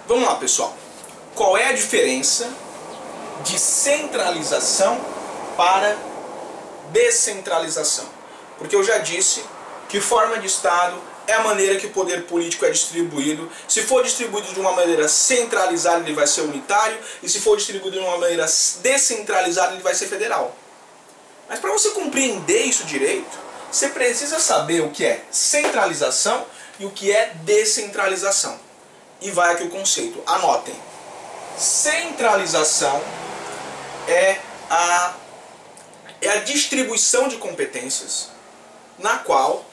Vamos lá, pessoal. Qual é a diferença de centralização para descentralização? Porque eu já disse que forma de Estado é a maneira que o poder político é distribuído. Se for distribuído de uma maneira centralizada, ele vai ser unitário, e se for distribuído de uma maneira descentralizada, ele vai ser federal. Mas para você compreender isso direito, você precisa saber o que é centralização e o que é descentralização. E vai aqui o conceito. Anotem. Centralização é a distribuição de competências na qual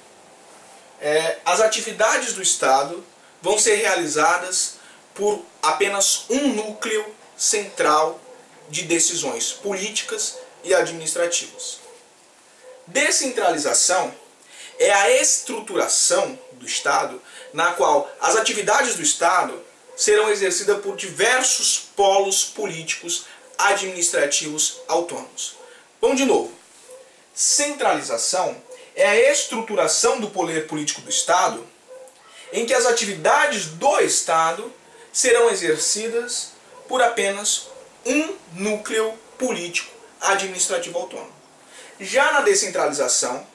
as atividades do Estado vão ser realizadas por apenas um núcleo central de decisões políticas e administrativas. Descentralização é a estruturação do Estado na qual as atividades do Estado serão exercidas por diversos polos políticos administrativos autônomos. Vamos de novo. Centralização é a estruturação do poder político do Estado em que as atividades do Estado serão exercidas por apenas um núcleo político administrativo autônomo. Já na descentralização,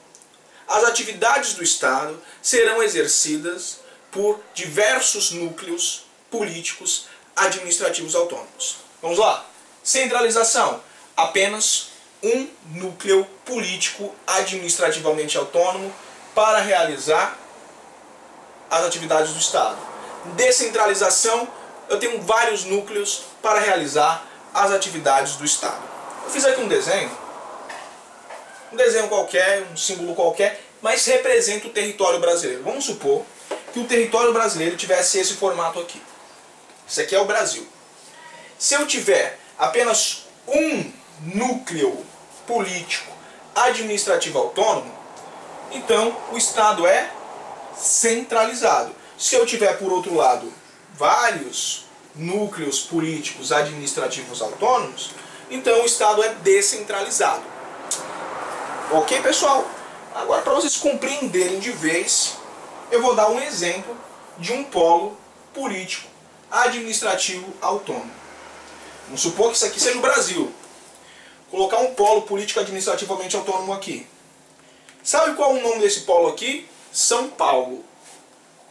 as atividades do Estado serão exercidas por diversos núcleos políticos administrativos autônomos. Vamos lá. Centralização, apenas um núcleo político administrativamente autônomo para realizar as atividades do Estado. Descentralização, eu tenho vários núcleos para realizar as atividades do Estado. Eu fiz aqui um desenho qualquer, um símbolo qualquer, mas representa o território brasileiro. Vamos supor que o território brasileiro tivesse esse formato aqui. Isso aqui é o Brasil. Se eu tiver apenas um núcleo político administrativo autônomo, então o Estado é centralizado. Se eu tiver, por outro lado, vários núcleos políticos administrativos autônomos, então o Estado é descentralizado. Ok, pessoal? Agora, para vocês compreenderem de vez, eu vou dar um exemplo de um polo político administrativo autônomo. Vamos supor que isso aqui seja o Brasil. Colocar um polo político administrativamente autônomo aqui. Sabe qual é o nome desse polo aqui? São Paulo.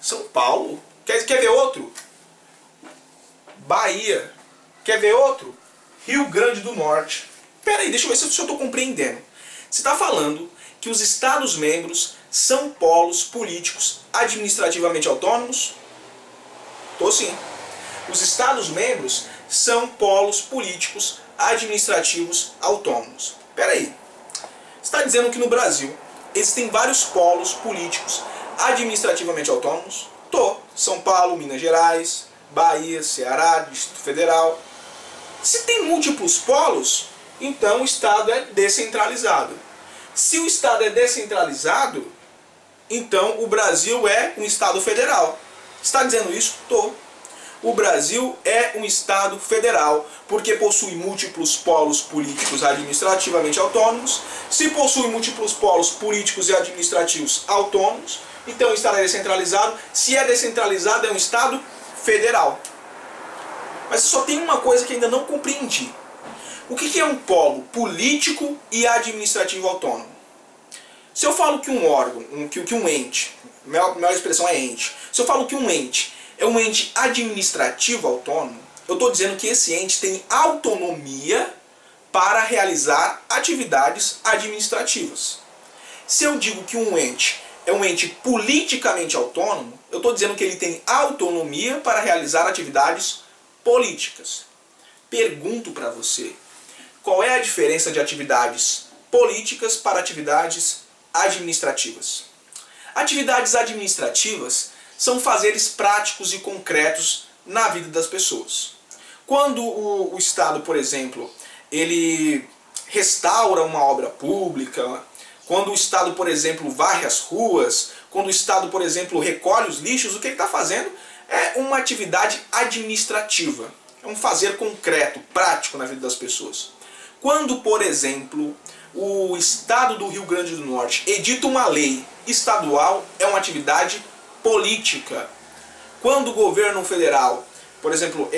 São Paulo? Quer ver outro? Bahia. Quer ver outro? Rio Grande do Norte. Pera aí, deixa eu ver se eu estou compreendendo. Você está falando que os Estados-membros são polos políticos administrativamente autônomos? Estou sim. Os Estados-membros são polos políticos administrativos autônomos. Espera aí. Você está dizendo que no Brasil existem vários polos políticos administrativamente autônomos? Tô. São Paulo, Minas Gerais, Bahia, Ceará, Distrito Federal. Se tem múltiplos polos, então o Estado é descentralizado. Se o Estado é descentralizado, então o Brasil é um Estado federal. Está dizendo isso? Tô. O Brasil é um Estado federal, porque possui múltiplos polos políticos administrativamente autônomos. Se possui múltiplos polos políticos e administrativos autônomos, então o Estado é descentralizado. Se é descentralizado, é um Estado federal. Mas só tem uma coisa que ainda não compreendi. O que é um polo político e administrativo autônomo? Se eu falo que um órgão, que um ente, melhor expressão é ente. Se eu falo que um ente é um ente administrativo autônomo, eu estou dizendo que esse ente tem autonomia para realizar atividades administrativas. Se eu digo que um ente é um ente politicamente autônomo, eu estou dizendo que ele tem autonomia para realizar atividades políticas. Pergunto para você, qual é a diferença de atividades políticas para atividades administrativas? Atividades administrativas são fazeres práticos e concretos na vida das pessoas. Quando o Estado, por exemplo, ele restaura uma obra pública, quando o Estado, por exemplo, varre as ruas, quando o Estado, por exemplo, recolhe os lixos, o que ele está fazendo é uma atividade administrativa. É um fazer concreto, prático na vida das pessoas. Quando, por exemplo, o Estado do Rio Grande do Norte edita uma lei estadual, é uma atividade política. Quando o governo federal por exemplo,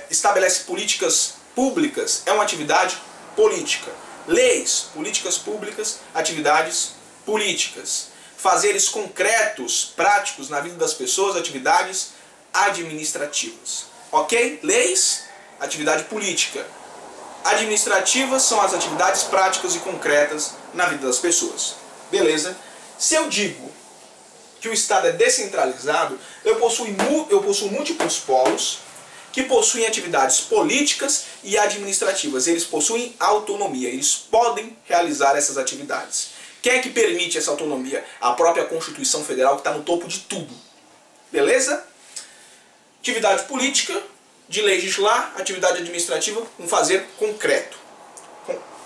estabelece políticas públicas, é uma atividade política. Leis, políticas públicas, atividades políticas. Fazeres concretos, práticos na vida das pessoas, atividades administrativas. Ok? Leis, atividade política. Administrativas são as atividades práticas e concretas na vida das pessoas. Beleza? Se eu digo que o Estado é descentralizado, eu possuo múltiplos polos que possuem atividades políticas e administrativas. Eles possuem autonomia, eles podem realizar essas atividades. Quem é que permite essa autonomia? A própria Constituição Federal, que está no topo de tudo. Beleza? Atividade política, de legislar, atividade administrativa, um fazer concreto.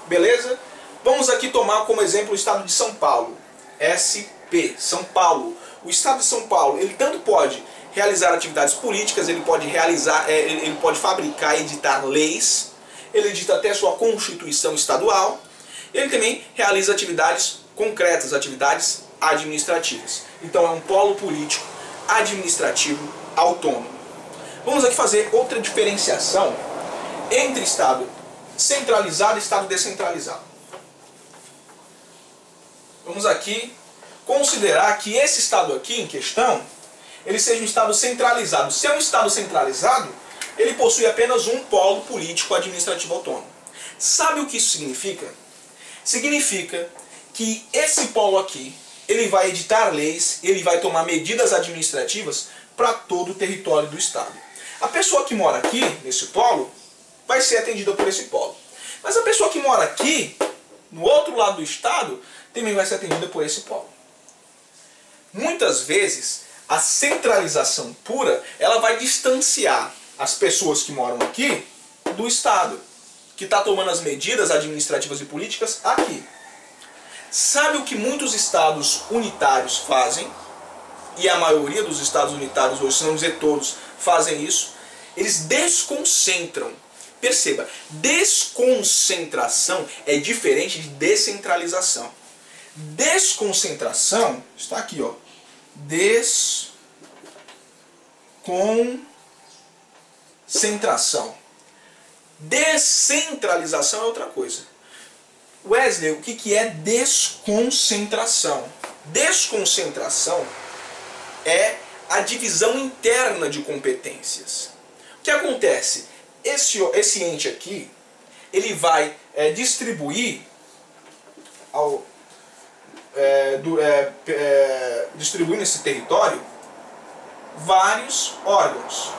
Beleza? Vamos aqui tomar como exemplo o Estado de São Paulo. SP, São Paulo. O Estado de São Paulo, ele tanto pode realizar atividades políticas, ele pode fabricar e editar leis, ele edita até sua Constituição Estadual, ele também realiza atividades concretas, atividades administrativas. Então é um polo político, administrativo, autônomo. Vamos aqui fazer outra diferenciação entre Estado centralizado e Estado descentralizado. Vamos aqui considerar que esse Estado aqui em questão, ele seja um Estado centralizado. Se é um Estado centralizado, ele possui apenas um polo político administrativo autônomo. Sabe o que isso significa? Significa que esse polo aqui, ele vai editar leis, ele vai tomar medidas administrativas para todo o território do Estado. A pessoa que mora aqui, nesse polo, vai ser atendida por esse polo. Mas a pessoa que mora aqui, no outro lado do Estado, também vai ser atendida por esse polo. Muitas vezes, a centralização pura, ela vai distanciar as pessoas que moram aqui do Estado, que está tomando as medidas administrativas e políticas aqui. Sabe o que muitos estados unitários fazem? E a maioria dos estados unitários hoje, se não dizer todos, fazem isso. Eles desconcentram. Perceba, desconcentração é diferente de descentralização. Desconcentração, está aqui, ó. Desconcentração. Descentralização é outra coisa. Wesley, o que é desconcentração? Desconcentração é a divisão interna de competências. O que acontece? Esse ente aqui, ele vai distribuir nesse território vários órgãos.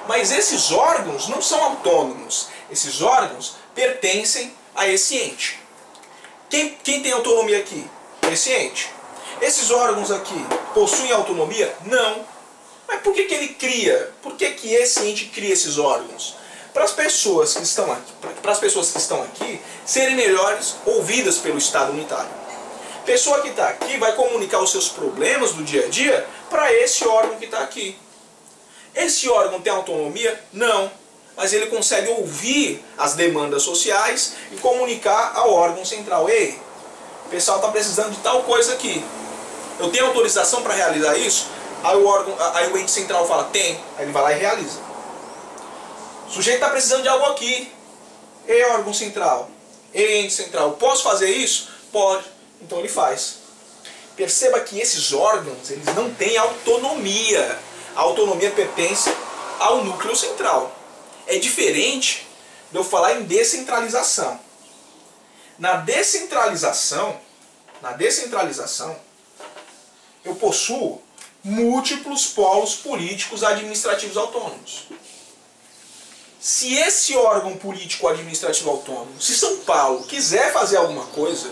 Mas esses órgãos não são autônomos. Esses órgãos pertencem a esse ente. Quem tem autonomia aqui? Esse ente. Esses órgãos aqui possuem autonomia? Não. Mas por que ele cria? Por que esse ente cria esses órgãos? Para as pessoas que estão aqui, serem melhores ouvidas pelo Estado unitário. A pessoa que está aqui vai comunicar os seus problemas do dia a dia para esse órgão que está aqui. Esse órgão tem autonomia? Não. Mas ele consegue ouvir as demandas sociais e comunicar ao órgão central. Ei, o pessoal está precisando de tal coisa aqui. Eu tenho autorização para realizar isso? Aí o ente central fala, tem. Aí ele vai lá e realiza. O sujeito está precisando de algo aqui. Ei, órgão central. Ei, ente central. Posso fazer isso? Pode. Então ele faz. Perceba que esses órgãos, eles não têm autonomia. A autonomia pertence ao núcleo central. É diferente de eu falar em descentralização. Na descentralização, eu possuo múltiplos polos políticos administrativos autônomos. Se esse órgão político administrativo autônomo, se São Paulo quiser fazer alguma coisa,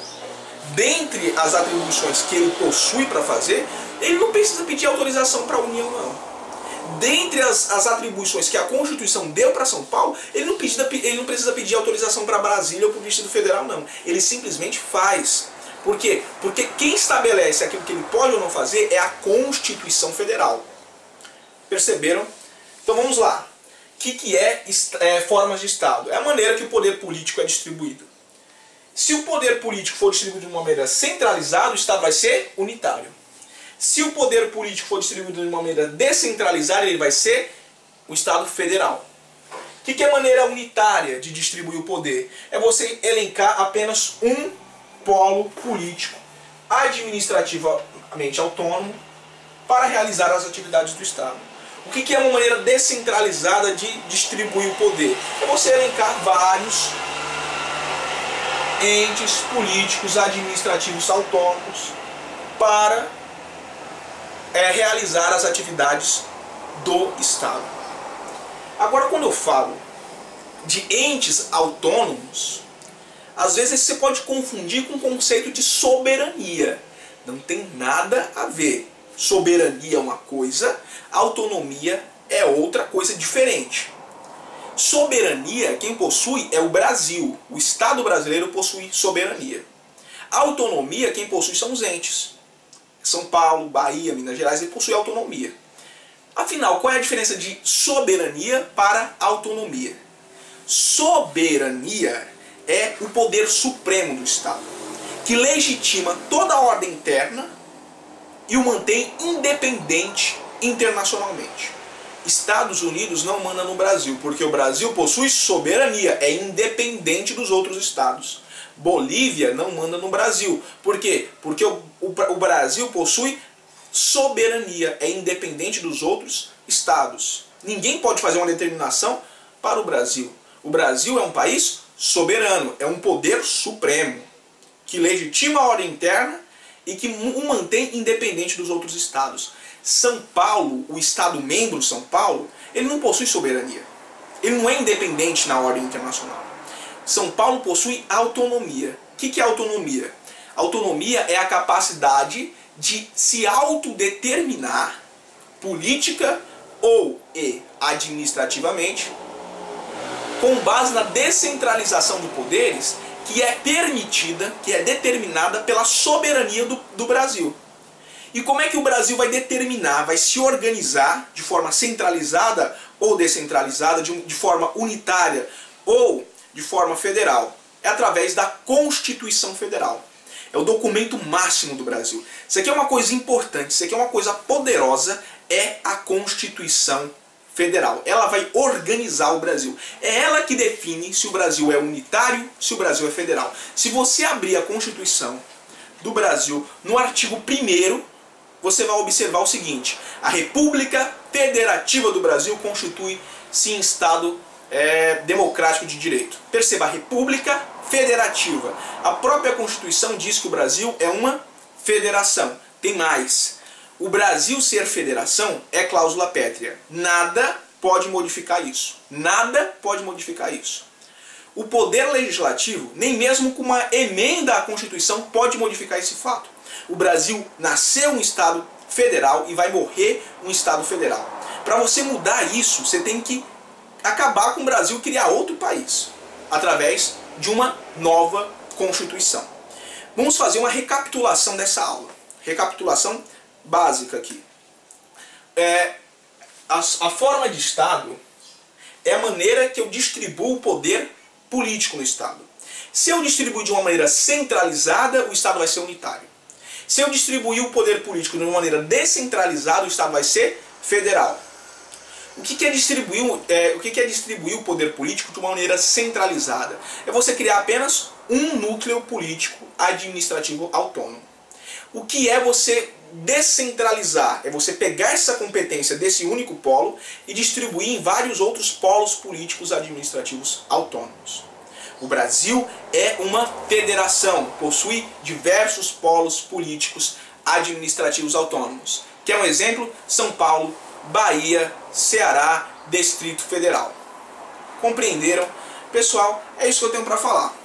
dentre as atribuições que ele possui para fazer, ele não precisa pedir autorização para a União, não. Dentre as atribuições que a Constituição deu para São Paulo, ele não precisa pedir autorização para Brasília ou para o Distrito Federal, não. Ele simplesmente faz. Por quê? Porque quem estabelece aquilo que ele pode ou não fazer é a Constituição Federal. Perceberam? Então vamos lá. O que é formas de Estado? É a maneira que o poder político é distribuído. Se o poder político for distribuído de uma maneira centralizada, o Estado vai ser unitário. Se o poder político for distribuído de uma maneira descentralizada, ele vai ser o Estado federal. O que é maneira unitária de distribuir o poder? É você elencar apenas um polo político administrativamente autônomo para realizar as atividades do Estado. O que é uma maneira descentralizada de distribuir o poder? É você elencar vários entes políticos administrativos autônomos para realizar as atividades do Estado. Agora, quando eu falo de entes autônomos, às vezes você pode confundir com o conceito de soberania. Não tem nada a ver. Soberania é uma coisa, autonomia é outra coisa diferente. Soberania, quem possui é o Brasil. O Estado brasileiro possui soberania. Autonomia, quem possui são os entes. São Paulo, Bahia, Minas Gerais, ele possui autonomia. Afinal, qual é a diferença de soberania para autonomia? Soberania é o poder supremo do Estado, que legitima toda a ordem interna e o mantém independente internacionalmente. Estados Unidos não manda no Brasil, porque o Brasil possui soberania, é independente dos outros estados. Bolívia não manda no Brasil. Por quê? Porque o Brasil possui soberania, é independente dos outros estados. Ninguém pode fazer uma determinação para o Brasil. O Brasil é um país soberano, é um poder supremo, que legitima a ordem interna e que o mantém independente dos outros estados. São Paulo, o estado membro São Paulo, ele não possui soberania. Ele não é independente na ordem internacional. São Paulo possui autonomia. O que é autonomia? Autonomia é a capacidade de se autodeterminar política ou administrativamente com base na descentralização de poderes que é permitida, que é determinada pela soberania do Brasil. E como é que o Brasil vai determinar, vai se organizar de forma centralizada ou descentralizada, de forma unitária ou de forma federal? É através da Constituição Federal. É o documento máximo do Brasil. Isso aqui é uma coisa importante, isso aqui é uma coisa poderosa, é a Constituição Federal. Ela vai organizar o Brasil. É ela que define se o Brasil é unitário, se o Brasil é federal. Se você abrir a Constituição do Brasil, no artigo 1º, você vai observar o seguinte: a República Federativa do Brasil constitui-se em Estado democrático de direito. Perceba, a República Federativa. A própria Constituição diz que o Brasil é uma federação. Tem mais. O Brasil ser federação é cláusula pétrea. Nada pode modificar isso. Nada pode modificar isso. O poder legislativo, nem mesmo com uma emenda à Constituição, pode modificar esse fato. O Brasil nasceu um Estado federal e vai morrer um Estado federal. Para você mudar isso, você tem que acabar com o Brasil e criar outro país, através de uma nova Constituição. Vamos fazer uma recapitulação dessa aula. Recapitulação básica aqui. A forma de Estado é a maneira que eu distribuo o poder político no Estado. Se eu distribuir de uma maneira centralizada, o Estado vai ser unitário. Se eu distribuir o poder político de uma maneira descentralizada, o Estado vai ser federal. O que é distribuir o poder político de uma maneira centralizada? É você criar apenas um núcleo político administrativo autônomo. O que é você descentralizar? É você pegar essa competência desse único polo e distribuir em vários outros polos políticos administrativos autônomos. O Brasil é uma federação, possui diversos polos políticos administrativos autônomos. Quer um exemplo? São Paulo, Bahia, Ceará, Distrito Federal. Compreenderam? Pessoal, é isso que eu tenho para falar.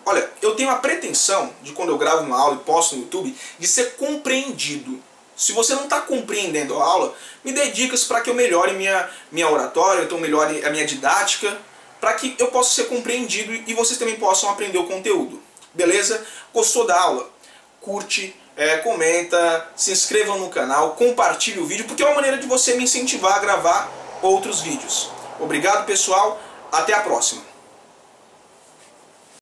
Olha, eu tenho a pretensão de, quando eu gravo uma aula e posto no YouTube, de ser compreendido. Se você não está compreendendo a aula, me dê dicas para que eu melhore minha oratória, então melhore a minha didática, para que eu possa ser compreendido e vocês também possam aprender o conteúdo. Beleza? Gostou da aula? Curte, comenta, se inscreva no canal, compartilhe o vídeo, porque é uma maneira de você me incentivar a gravar outros vídeos. Obrigado, pessoal. Até a próxima.